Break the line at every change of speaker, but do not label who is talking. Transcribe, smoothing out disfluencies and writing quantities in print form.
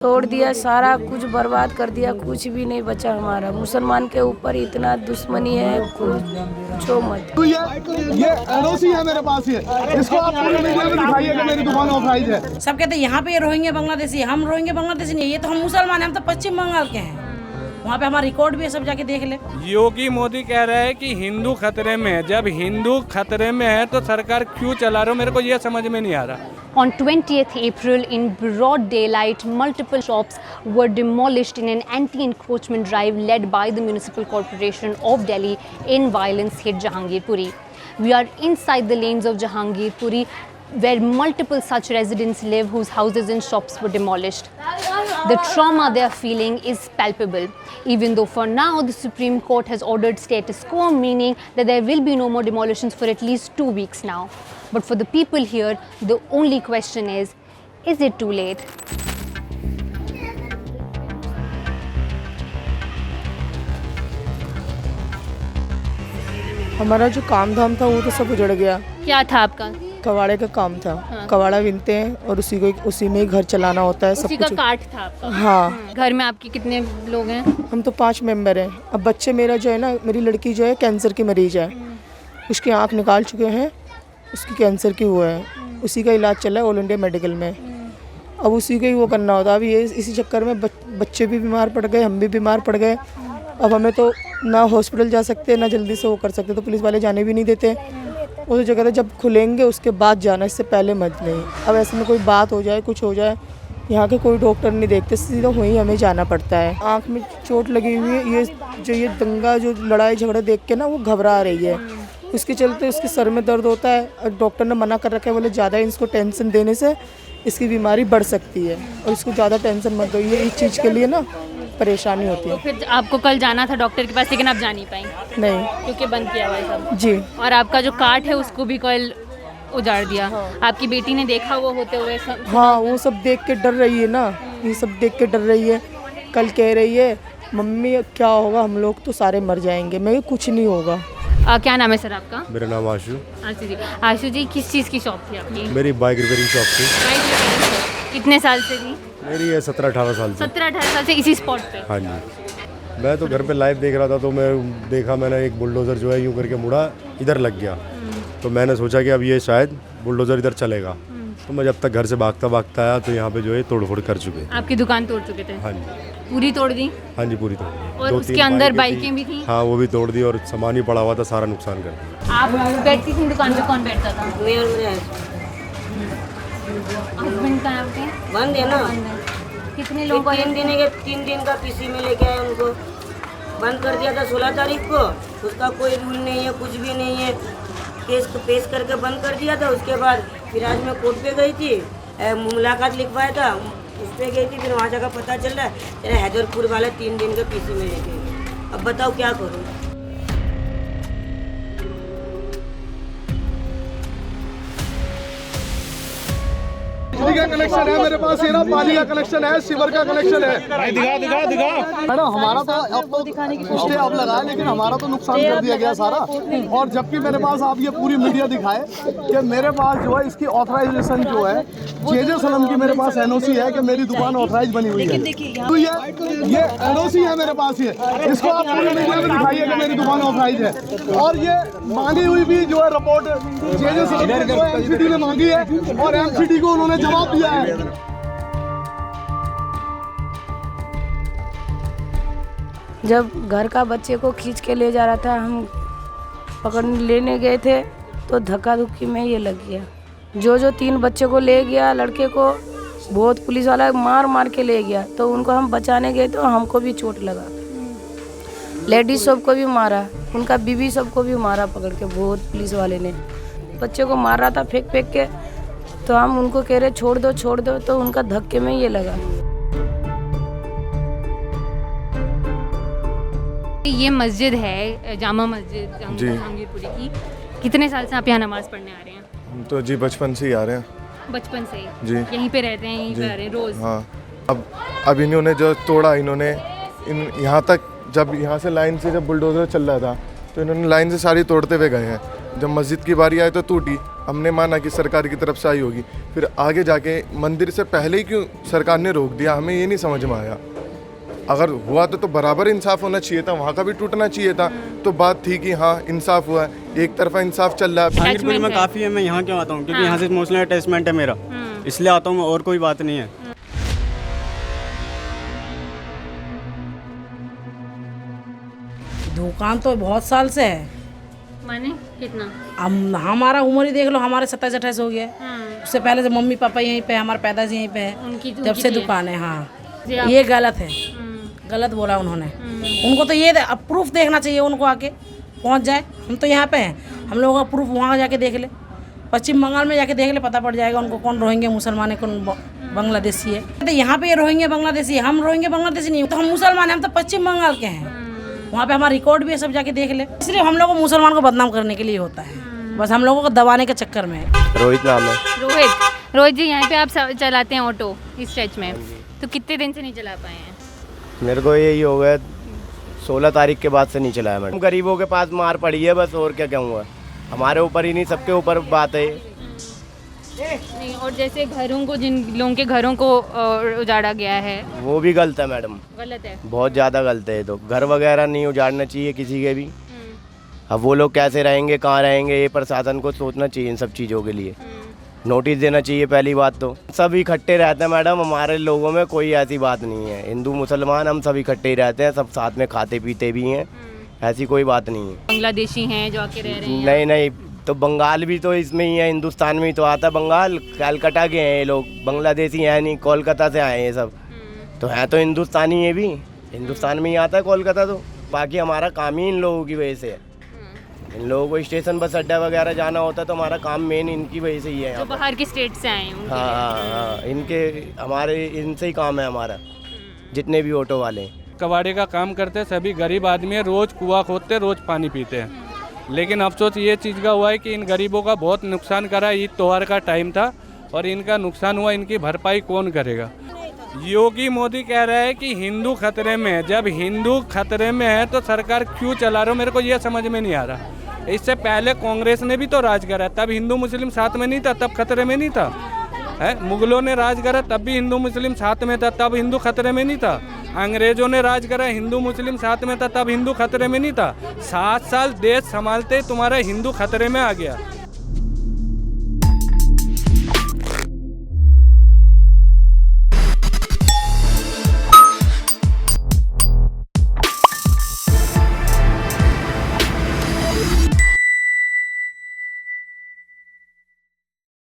तोड़ दिया, सारा कुछ बर्बाद कर दिया, कुछ भी नहीं बचा हमारा। मुसलमान के ऊपर इतना दुश्मनी है, कुछ छो मत।
तो ये एनओसी है मेरे पास, ये इसको आप पूरे मीडिया में दिखाइए कि मेरी दुकान ऑथराइज है।
सब कहते हैं यहाँ पे रोहिंग्या बांग्लादेशी, हम रोहिंग्या बांग्लादेशी नहीं, ये तो हम मुसलमान हैं, हम तो पश्चिम बंगाल के हैं। वहाँ पे हमारा रिकॉर्ड भी है, सब जाके देख ले।
योगी मोदी कह रहे हैं कि हिंदू खतरे में है। जब हिंदू खतरे में है तो सरकार क्यों चला रहे हो, मेरे को ये समझ में नहीं आ रहा।
On 20th April, in broad daylight, multiple shops were demolished in an anti-encroachment drive led by the Municipal Corporation of Delhi in violence-hit Jahangirpuri. We are inside the lanes of Jahangirpuri, where multiple such residents live whose houses and shops were demolished. The trauma they are feeling is palpable. Even though for now the Supreme Court has ordered status quo, meaning that there will be no more demolitions for at least 2 weeks now. But for the people here, the only question is it too late?
हमारा जो काम धाम था वो तो सब उजड़ गया।
क्या था आपका?
कबाड़े का काम था। हाँ। कबाड़ा बिनते हैं और उसी में ही घर चलाना होता है।
उसी का काट था आपका?
हाँ।
घर में आपके कितने लोग हैं?
हम तो 5 मेंबर हैं। अब बच्चे, मेरा जो है ना, मेरी लड़की जो है कैंसर की मरीज है, उसकी आँख निकाल चुके हैं, उसकी कैंसर की हुआ है, उसी का इलाज चल रहा है ऑल इंडिया मेडिकल में। अब उसी का ही वो करना होता है। अभी ये इसी चक्कर में बच्चे भी बीमार पड़ गए, हम भी बीमार पड़ गए। अब हमें तो ना हॉस्पिटल जा सकते, ना जल्दी से वो कर सकते, तो पुलिस वाले जाने भी नहीं देते। वो तो जगह जब खुलेंगे उसके बाद जाना, इससे पहले मत नहीं। अब ऐसे में कोई बात हो जाए, कुछ हो जाए, यहाँ के कोई डॉक्टर नहीं देखते, सीधा वहीं हमें जाना पड़ता है। आँख में चोट लगी हुई है, ये दंगा जो लड़ाई झगड़ा देख के ना वो घबरा रही है। उसके चलते उसके सर में दर्द होता है और डॉक्टर ने मना कर रखा है, बोले ज़्यादा इसको टेंशन देने से इसकी बीमारी बढ़ सकती है और इसको ज़्यादा टेंशन मत दो। ये इस चीज़ के लिए ना परेशानी होती है।
तो फिर आपको कल जाना था डॉक्टर के पास, लेकिन आप जा नहीं पाई?
नहीं,
क्योंकि बंद किया हुआ है सब।
जी।
और आपका जो कार्ड है उसको भी कल उजाड़ दिया। हाँ। आपकी बेटी ने देखा वो होते हुए सब? हाँ,
वो सब देख के डर रही है ना, ये सब देख के डर रही है। कल कह रही है, मम्मी क्या होगा, हम लोग तो सारे मर जाएंगे। मैं कुछ नहीं होगा।
क्या नाम है सर आपका?
मेरा नाम आशु।
आशु जी। आशु जी, किस चीज़ की शॉप थी आपकी?
मेरी बाइक रिपेयरिंग शॉप थी।
कितने साल से थी?
मेरी है 17-18 साल से।
17-18 साल से इसी स्पॉट पे?
हाँ जी। मैं तो घर पे लाइव देख रहा था, तो मैंने एक बुलडोज़र जो है यूँ करके मुड़ा, इधर लग गया। तो मैंने सोचा कि अब ये शायद बुलडोज़र इधर चलेगा। तो मैं जब तक घर से भागता आया तो यहाँ पे जो है तोड़फोड़ कर चुके।
आपकी दुकान तोड़ चुके थे?
हाँ जी।
पूरी तोड़ दी?
हाँ जी, पूरी तोड़ दी।
और उसके अंदर बाइकें भी थी?
हाँ, वो भी तोड़ दी और सामान ही पड़ा हुआ था, सारा नुकसान कर दिया।
आप बैठती थी दुकान पे? कौन बैठता था? हस्बैंड कहाँ पे?
बंद है ना।
कितने लोग?
3 दिन का पीसी में लेके आए, उनको बंद कर दिया था 16 तारीख को। उसका कोई रूल नहीं है, कुछ भी नहीं है। केस पेश करके बंद कर दिया था। उसके बाद फिर आज मैं कोर्ट पे गई थी, मुलाकात लिखवाया था, उस पर गई थी। फिर वहाँ जाकर पता चल रहा है तेरा हैदरपुर वाला 3 दिन के पीसी में लेके गए। अब बताओ क्या करूँ।
बिजली का कनेक्शन है मेरे पास, ये ना पानी का कनेक्शन है, सीवर का कनेक्शन है। दिखा मैडम, हमारा तो अब तो स्टे अब लगा है, लेकिन हमारा तो नुकसान कर दिया गया सारा। और जबकि मेरे पास आप ये पूरी मीडिया दिखाए कि मेरे पास जो है इसकी ऑथराइजेशन जो है जे सनम की मेरे पास एनओसी है कि मेरी दुकान ऑथराइज बनी हुई है। तो ये एनओसी है मेरे पास, ये इसको आप पूरी मीडिया में दिखाइए कि मेरी दुकान ऑथराइज है। और ये मांगी हुई भी जो है रिपोर्ट जे सनम एमसीडी ने मांगी है और एमसीडी को उन्होंने जवाब दिया है।
जब घर का बच्चे को खींच के ले जा रहा था, हम पकड़ लेने गए थे तो धक्का धुक्की में ये लग गया। जो 3 बच्चे को ले गया, लड़के को बहुत पुलिस वाला मार के ले गया। तो उनको हम बचाने गए तो हमको भी चोट लगा। लेडीज सबको भी मारा, उनका बीवी सबको भी मारा पकड़ के, बहुत पुलिस वाले ने। बच्चे को मार रहा था फेंक के, तो हम उनको कह रहे छोड़ दो, तो उनका धक्के में ये लगा।
ये मस्जिद है, जामा मस्जिद जहांगीरपुरी की। कितने साल से आप यहाँ नमाज पढ़ने आ रहे हैं?
हम तो जी बचपन से ही आ रहे हैं।
बचपन से
जी।
यहीं पे रहते हैं, यहीं पे आ रहे हैं रोज?
हाँ। अब इन्होंने जो तोड़ा, यहाँ तक जब यहाँ से लाइन से जब बुलडोजर चल रहा था तो इन्होंने लाइन से सारी तोड़ते हुए गए हैं। जब मस्जिद की बारी आई तो टूटी, हमने माना कि सरकार की तरफ से आई होगी, फिर आगे जाके मंदिर से पहले ही क्यों सरकार ने रोक दिया, हमें ये नहीं समझ में आया। अगर हुआ तो बराबर इंसाफ होना चाहिए था, वहाँ का भी टूटना चाहिए था, तो बात थी कि हाँ इंसाफ हुआ है, एक तरफा इंसाफ चल रहा है।
जहांगीरपुर में काफ़ी है, मैं यहाँ क्यों आता हूँ क्योंकि यहाँ से इमोशनल अटैचमेंट है मेरा, इसलिए आता हूँ मैं, और कोई बात नहीं है।
दुकान तो बहुत साल से है,
माने कितना?
हमारा उम्र ही देख लो, हमारे 27-28 हो गया। उससे पहले से मम्मी पापा यहीं पे, हमारा पैदाइश यहीं पे है, जब से दुकान है। हाँ ये गलत है, गलत बोला उन्होंने। उनको तो ये प्रूफ देखना चाहिए, उनको आके पहुंच जाए। हम तो यहाँ पे हैं, हम लोगों का प्रूफ वहाँ जाके देख ले, पश्चिम बंगाल में जाके देख ले, पता पड़ जाएगा उनको कौन रोहिंग्या मुसलमान है, कौन बांग्लादेशी है। तो यहाँ पे ये रोहिंग्या बांग्लादेशी है, हम रोहिंग्या बांग्लादेशी नहीं, तो हम मुसलमान हैं, हम तो पश्चिम बंगाल के हैं। वहाँ पे हमारा रिकॉर्ड भी है, सब जाके देख ले। इसलिए हम लोग को मुसलमान को बदनाम करने के लिए होता है, बस हम लोगों को दबाने के चक्कर में।
रोहित नाम है।
रोहित जी, यहाँ पे आप चलाते हैं ऑटो इस स्ट्रेच में, तो कितने दिन से नहीं चला पाए हैं?
मेरे को यही हो गया 16 तारीख के बाद से नहीं चलाया मैडम। गरीबों के पास मार पड़ी है बस, और क्या कहूँगा, हमारे ऊपर ही नहीं सबके ऊपर बात है।
नहीं, और जैसे घरों को, जिन लोगों के घरों को उजाड़ा गया है,
वो भी गलत है मैडम,
गलत है,
बहुत ज़्यादा गलत है। तो घर वगैरह नहीं उजाड़ना चाहिए किसी के भी। अब वो लोग कैसे रहेंगे, कहाँ रहेंगे, ये प्रशासन को सोचना चाहिए इन सब चीज़ों के लिए, नोटिस देना चाहिए पहली बात तो। सब इकट्ठे रहते हैं मैडम, हमारे लोगों में कोई ऐसी बात नहीं है, हिंदू मुसलमान हम सब इकट्ठे ही रहते हैं, सब साथ में खाते पीते भी हैं, ऐसी कोई बात नहीं है।
बांग्लादेशी हैं जो आके रह रहे हैं?
नहीं नहीं, तो बंगाल भी तो इसमें ही है, हिंदुस्तान में ही तो आता है बंगाल, कलकत्ता के हैं ये लोग, बांग्लादेशी हैं नहीं, कोलकाता से आए हैं ये सब, तो हैं तो हिंदुस्तानी ये भी, हिंदुस्तान में ही आता है कोलकाता। तो बाकी हमारा काम ही इन लोगों की वजह से है, इन लोगों को स्टेशन बस अड्डा वगैरह जाना होता है, तो हमारा काम मेन इनकी वजह से ही है।
जो बाहर के स्टेट से आए हैं।
हाँ, इनके हमारे इनसे ही काम है हमारा, जितने भी ऑटो वाले।
कबाड़े का काम करते सभी गरीब आदमी है, रोज़ कुआं खोदते, रोज़ पानी पीते हैं। लेकिन अफसोस ये चीज़ का हुआ है कि इन गरीबों का बहुत नुकसान करा। ईद त्योहार का टाइम था और इनका नुकसान हुआ, इनकी भरपाई कौन करेगा? योगी मोदी कह रहा है कि हिंदू खतरे में है। जब हिंदू खतरे में है तो सरकार क्यों चला रहे हो, मेरे को ये समझ में नहीं आ रहा। इससे पहले कांग्रेस ने भी तो राज करा, तब हिंदू मुस्लिम साथ में नहीं था, तब खतरे में नहीं था। है मुगलों ने राज करा, तब भी हिंदू मुस्लिम साथ में था, तब हिंदू खतरे में नहीं था। अंग्रेजों ने राज करा, हिंदू मुस्लिम साथ में था, तब हिंदू खतरे में नहीं था। 7 साल देश संभालते तुम्हारा हिंदू खतरे में आ गया।